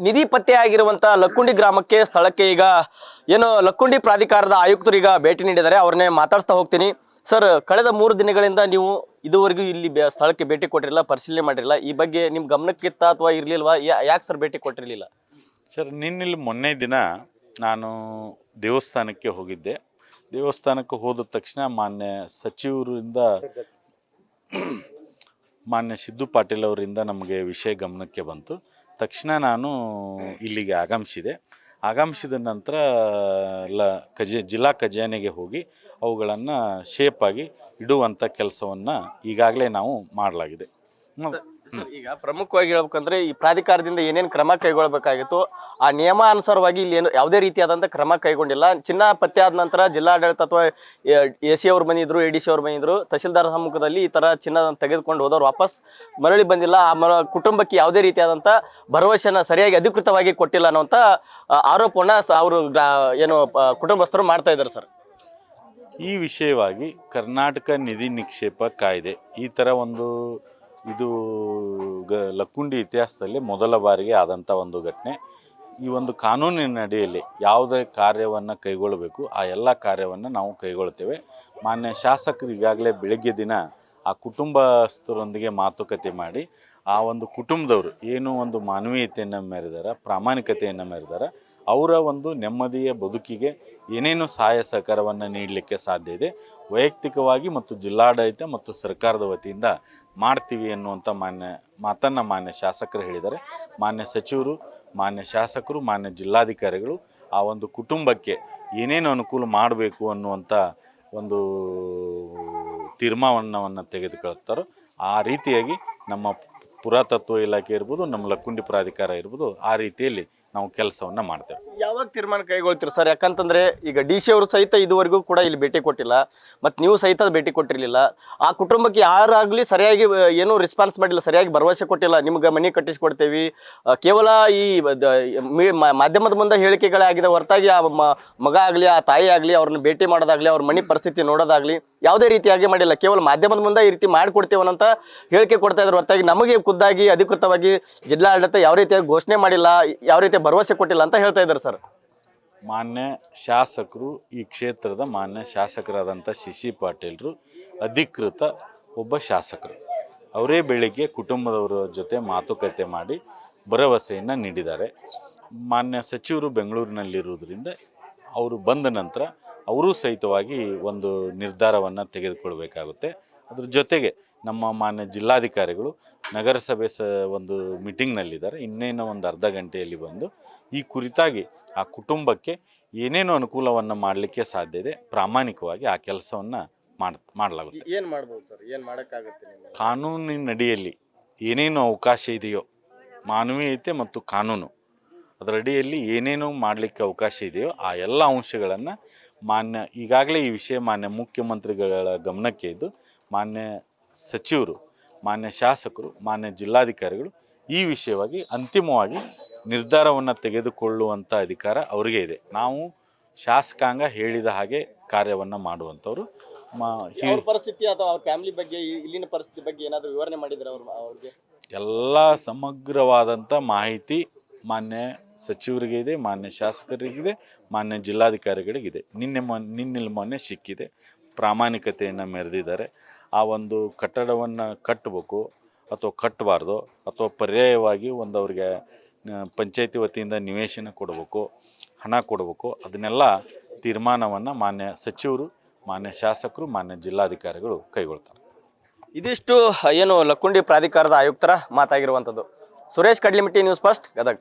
ನಿಧಿ ಪತ್ತೆ ಆಗಿರುವಂತ ಲಕ್ಕುಂಡಿ ಗ್ರಾಮಕ್ಕೆ ಸ್ಥಳಕ್ಕೆ ಈಗ ಏನು ಲಕ್ಕುಂಡಿ ಪ್ರಾಧಿಕಾರದ ಆಯುಕ್ತರು ಈಗ ಭೇಟಿ ನೀಡಿದ್ದಾರೆ. ಅವ್ರನ್ನೇ ಮಾತಾಡ್ತಾ ಹೋಗ್ತೀನಿ. ಸರ್, ಕಳೆದ 3 ದಿನಗಳಿಂದ ನೀವು ಇದುವರೆಗೂ ಇಲ್ಲಿ ಸ್ಥಳಕ್ಕೆ ಭೇಟಿ ಕೊಟ್ಟಿರಲಿಲ್ಲ, ಪರಿಶೀಲನೆ ಮಾಡಿರಲಿಲ್ಲ. ಈ ಬಗ್ಗೆ ನಿಮ್ಮ ಗಮನಕ್ಕಿತ್ತ ಅಥವಾ ಇರಲಿಲ್ವಾ? ಯಾಕೆ ಸರ್ ಭೇಟಿ ಕೊಟ್ಟಿರಲಿಲ್ಲ? ಸರ್, ಮೊನ್ನೆ ದಿನ ನಾನು ದೇವಸ್ಥಾನಕ್ಕೆ ಹೋಗಿದ್ದೆ. ದೇವಸ್ಥಾನಕ್ಕೆ ಹೋದ ತಕ್ಷಣ ಮಾನ್ಯ ಸಚಿವರಿಂದ ಮಾನ್ಯ ಸಿದ್ದು ಪಾಟೀಲ್ ಅವರಿಂದ ನಮಗೆ ವಿಷಯ ಗಮನಕ್ಕೆ ಬಂತು. ತಕ್ಷಣ ನಾನು ಇಲ್ಲಿಗೆ ಆಗಮಿಸಿದ ನಂತರ ಜಿಲ್ಲಾ ಖಜಾನೆಗೆ ಹೋಗಿ ಅವುಗಳನ್ನು ಶೇಪಾಗಿ ಇಡುವಂಥ ಕೆಲಸವನ್ನು ಈಗಾಗಲೇ ನಾವು ಮಾಡಲಾಗಿದೆ. ಈಗ ಪ್ರಮುಖವಾಗಿ ಹೇಳ್ಬೇಕಂದ್ರೆ ಈ ಪ್ರಾಧಿಕಾರದಿಂದ ಏನೇನು ಕ್ರಮ ಕೈಗೊಳ್ಳಬೇಕಾಗಿತ್ತು ಆ ನಿಯಮಾನುಸಾರವಾಗಿ ಇಲ್ಲಿ ಏನು ಯಾವುದೇ ರೀತಿಯಾದಂಥ ಕ್ರಮ ಕೈಗೊಂಡಿಲ್ಲ. ಚಿನ್ನ ಪತ್ತೆ ಆದ ನಂತರ ಜಿಲ್ಲಾಡಳಿತ ಅಥವಾ AC ಅವ್ರು ಬಂದಿದ್ರು, ADC ಅವ್ರು ಬಂದಿದ್ರು. ತಹಸೀಲ್ದಾರ್ ಸಮ್ಮುಖದಲ್ಲಿ ಈ ಥರ ಚಿನ್ನ ತೆಗೆದುಕೊಂಡು ಹೋದವ್ರು ವಾಪಸ್ ಮರಳಿ ಬಂದಿಲ್ಲ. ಆ ಕುಟುಂಬಕ್ಕೆ ಯಾವುದೇ ರೀತಿಯಾದಂಥ ಭರವಸೆನ ಸರಿಯಾಗಿ ಅಧಿಕೃತವಾಗಿ ಕೊಟ್ಟಿಲ್ಲ ಅನ್ನೋಂಥ ಆರೋಪವನ್ನು ಅವರು ಏನು ಕುಟುಂಬಸ್ಥರು ಮಾಡ್ತಾ ಇದ್ದಾರೆ ಸರ್. ಈ ವಿಷಯವಾಗಿ ಕರ್ನಾಟಕ ನಿಧಿ ನಿಕ್ಷೇಪ ಕಾಯ್ದೆ ಈ ಥರ ಇದು ಲಕ್ಕುಂಡಿ ಇತಿಹಾಸದಲ್ಲಿ ಮೊದಲ ಬಾರಿಗೆ ಆದಂಥ ಒಂದು ಘಟನೆ. ಈ ಒಂದು ಕಾನೂನಿನ ಅಡಿಯಲ್ಲಿ ಯಾವುದೇ ಕಾರ್ಯವನ್ನು ಕೈಗೊಳ್ಳಬೇಕು ಆ ಎಲ್ಲ ಕಾರ್ಯವನ್ನು ನಾವು ಕೈಗೊಳ್ತೇವೆ. ಮಾನ್ಯ ಶಾಸಕರು ಈಗಾಗಲೇ ಬೆಳಗ್ಗೆ ದಿನ ಆ ಕುಟುಂಬಸ್ಥರೊಂದಿಗೆ ಮಾತುಕತೆ ಮಾಡಿ ಆ ಒಂದು ಕುಟುಂಬದವರು ಏನು ಒಂದು ಮಾನವೀಯತೆಯನ್ನು ಮೆರೆದಾರ, ಪ್ರಾಮಾಣಿಕತೆಯನ್ನು ಮೆರೆದಾರ, ಅವರ ಒಂದು ನೆಮ್ಮದಿಯ ಬದುಕಿಗೆ ಏನೇನು ಸಹಾಯ ಸಹಕಾರವನ್ನು ನೀಡಲಿಕ್ಕೆ ಸಾಧ್ಯ ಇದೆ ವೈಯಕ್ತಿಕವಾಗಿ ಮತ್ತು ಜಿಲ್ಲಾಡಳಿತ ಮತ್ತು ಸರ್ಕಾರದ ವತಿಯಿಂದ ಮಾಡ್ತೀವಿ ಅನ್ನುವಂಥ ಮಾತನ್ನು ಮಾನ್ಯ ಶಾಸಕರು ಹೇಳಿದ್ದಾರೆ. ಮಾನ್ಯ ಸಚಿವರು, ಮಾನ್ಯ ಶಾಸಕರು, ಮಾನ್ಯ ಜಿಲ್ಲಾಧಿಕಾರಿಗಳು ಆ ಒಂದು ಕುಟುಂಬಕ್ಕೆ ಏನೇನು ಅನುಕೂಲ ಮಾಡಬೇಕು ಅನ್ನುವಂಥ ಒಂದು ತೀರ್ಮಾನವನ್ನು ತೆಗೆದುಕೊಳ್ತಾರೋ ಆ ರೀತಿಯಾಗಿ ನಮ್ಮ ಪುರಾತತ್ವ ಇಲಾಖೆ ಇರ್ಬೋದು, ನಮ್ಮ ಲಕ್ಕುಂಡಿ ಪ್ರಾಧಿಕಾರ ಇರ್ಬೋದು, ಆ ರೀತಿಯಲ್ಲಿ ನಾವು ಕೆಲಸವನ್ನು ಮಾಡ್ತೇವೆ. ಯಾವಾಗ ತೀರ್ಮಾನ ಕೈಗೊಳ್ತೀರಿ ಸರ್? ಯಾಕಂತಂದ್ರೆ ಈಗ DC ಅವರು ಸಹಿತ ಇದುವರೆಗೂ ಕೂಡ ಇಲ್ಲಿ ಭೇಟಿ ಕೊಟ್ಟಿಲ್ಲ, ಮತ್ತು ನೀವು ಸಹಿತ ಭೇಟಿ ಕೊಟ್ಟಿರಲಿಲ್ಲ. ಆ ಕುಟುಂಬಕ್ಕೆ ಯಾರಾಗಲಿ ಸರಿಯಾಗಿ ಏನೂ ರೆಸ್ಪಾನ್ಸ್ ಮಾಡಿಲ್ಲ, ಸರಿಯಾಗಿ ಭರವಸೆ ಕೊಟ್ಟಿಲ್ಲ. ನಿಮ್ಗೆ ಮನೆ ಕಟ್ಟಿಸ್ಕೊಡ್ತೇವೆ, ಕೇವಲ ಈ ಮಾಧ್ಯಮದ ಮುಂದೆ ಹೇಳಿಕೆಗಳೇ ಆಗಿದೆ ಹೊರತಾಗಿ ಆ ಮಗ ಆಗಲಿ ಆ ತಾಯಿ ಆಗಲಿ ಅವ್ರನ್ನ ಭೇಟಿ ಮಾಡೋದಾಗಲಿ ಅವ್ರ ಮನೆ ಪರಿಸ್ಥಿತಿ ನೋಡೋದಾಗಲಿ ಯಾವುದೇ ರೀತಿಯಾಗಿ ಮಾಡಿಲ್ಲ. ಕೇವಲ ಮಾಧ್ಯಮದ ಮುಂದೆ ಈ ರೀತಿ ಮಾಡಿಕೊಡ್ತೇವನ್ನಂತ ಹೇಳಿಕೆ ಕೊಡ್ತಾ ಇದ್ರು ಹೊರತಾಗಿ ನಮಗೆ ಖುದ್ದಾಗಿ ಅಧಿಕೃತವಾಗಿ ಜಿಲ್ಲಾಡಳಿತ ಯಾವ ರೀತಿಯಾಗಿ ಘೋಷಣೆ ಮಾಡಿಲ್ಲ, ಯಾವ ರೀತಿ ಭರವಸೆ ಕೊಟ್ಟಿಲ್ಲ ಅಂತ ಹೇಳ್ತಾ ಇದ್ದಾರೆ ಸರ್. ಮಾನ್ಯ ಶಾಸಕರು, ಈ ಕ್ಷೇತ್ರದ ಮಾನ್ಯ ಶಾಸಕರಾದಂಥ CC ಪಾಟೀಲ್ರು ಅಧಿಕೃತ ಒಬ್ಬ ಶಾಸಕರು. ಅವರೇ ಬೆಳಿಗ್ಗೆ ಕುಟುಂಬದವರ ಜೊತೆ ಮಾತುಕತೆ ಮಾಡಿ ಭರವಸೆಯನ್ನು ನೀಡಿದ್ದಾರೆ. ಮಾನ್ಯ ಸಚಿವರು ಬೆಂಗಳೂರಿನಲ್ಲಿರುವುದರಿಂದ ಅವರು ಬಂದ ನಂತರ ಅವರೂ ಸಹಿತವಾಗಿ ಒಂದು ನಿರ್ಧಾರವನ್ನು ತೆಗೆದುಕೊಳ್ಬೇಕಾಗುತ್ತೆ. ಅದ್ರ ಜೊತೆಗೆ ನಮ್ಮ ಮಾನ್ಯ ಜಿಲ್ಲಾಧಿಕಾರಿಗಳು ನಗರಸಭೆ ಒಂದು ಮೀಟಿಂಗ್ನಲ್ಲಿದ್ದಾರೆ. ಇನ್ನೇನು ಒಂದು ಅರ್ಧ ಗಂಟೆಯಲ್ಲಿ ಬಂದು ಈ ಕುರಿತಾಗಿ ಆ ಕುಟುಂಬಕ್ಕೆ ಏನೇನು ಅನುಕೂಲವನ್ನು ಮಾಡಲಿಕ್ಕೆ ಸಾಧ್ಯ ಇದೆ ಪ್ರಾಮಾಣಿಕವಾಗಿ ಆ ಕೆಲಸವನ್ನು ಮಾಡಲಾಗುತ್ತೆ. ಏನು ಮಾಡ್ಬೋದು ಸರ್? ಏನು ಮಾಡೋಕ್ಕಾಗುತ್ತೆ? ಕಾನೂನಿನ ಅಡಿಯಲ್ಲಿ ಏನೇನು ಅವಕಾಶ ಇದೆಯೋ, ಮಾನವೀಯತೆ ಮತ್ತು ಕಾನೂನು ಅದರ ಅಡಿಯಲ್ಲಿ ಏನೇನು ಮಾಡಲಿಕ್ಕೆ ಅವಕಾಶ ಇದೆಯೋ ಆ ಎಲ್ಲ ಅಂಶಗಳನ್ನು ಈಗಾಗಲೇ ಈ ವಿಷಯ ಮಾನ್ಯ ಮುಖ್ಯಮಂತ್ರಿಗಳ ಗಮನಕ್ಕೆ ಇದ್ದು ಮಾನ್ಯ ಸಚಿವರು, ಮಾನ್ಯ ಶಾಸಕರು, ಮಾನ್ಯ ಜಿಲ್ಲಾಧಿಕಾರಿಗಳು ಈ ವಿಷಯವಾಗಿ ಅಂತಿಮವಾಗಿ ನಿರ್ಧಾರವನ್ನು ತೆಗೆದುಕೊಳ್ಳುವಂಥ ಅಧಿಕಾರ ಅವರಿಗೆ ಇದೆ. ನಾವು ಶಾಸಕಾಂಗ ಹೇಳಿದ ಹಾಗೆ ಕಾರ್ಯವನ್ನು ಮಾಡುವಂಥವ್ರು. ಪರಿಸ್ಥಿತಿ ಅಥವಾ ಅವ್ರ ಫ್ಯಾಮಿಲಿ ಬಗ್ಗೆ, ಇಲ್ಲಿನ ಪರಿಸ್ಥಿತಿ ಬಗ್ಗೆ ಏನಾದರೂ ವಿವರಣೆ ಮಾಡಿದ್ರೆ ಅವ್ರಿಗೆ ಎಲ್ಲ ಸಮಗ್ರವಾದಂಥ ಮಾಹಿತಿ ಮಾನ್ಯ ಸಚಿವರಿಗೆ ಇದೆ, ಮಾನ್ಯ ಶಾಸಕರಿಗಿದೆ, ಮಾನ್ಯ ಜಿಲ್ಲಾಧಿಕಾರಿಗಳಿಗಿದೆ. ಮೊನ್ನೆ ಸಿಕ್ಕಿದೆ. ಪ್ರಾಮಾಣಿಕತೆಯನ್ನು ಮೆರೆದಿದ್ದಾರೆ. ಆ ಒಂದು ಕಟ್ಟಡವನ್ನು ಕಟ್ಟಬೇಕು ಅಥವಾ ಕಟ್ಟಬಾರ್ದು ಅಥವಾ ಪರ್ಯಾಯವಾಗಿ ಅವ್ರಿಗೆ ಪಂಚಾಯತಿ ವತಿಯಿಂದ ನಿವೇಶನ ಕೊಡಬೇಕು, ಹಣ ಕೊಡಬೇಕು, ಅದನ್ನೆಲ್ಲ ತೀರ್ಮಾನವನ್ನು ಮಾನ್ಯ ಸಚಿವರು, ಮಾನ್ಯ ಶಾಸಕರು, ಮಾನ್ಯ ಜಿಲ್ಲಾಧಿಕಾರಿಗಳು ಕೈಗೊಳ್ತಾರೆ. ಇದಿಷ್ಟು ಏನು ಲಕ್ಕುಂಡಿ ಪ್ರಾಧಿಕಾರದ ಆಯುಕ್ತರ ಮಾತಾಗಿರುವಂಥದ್ದು. Suresh Kadlimitti, news first, Gadag.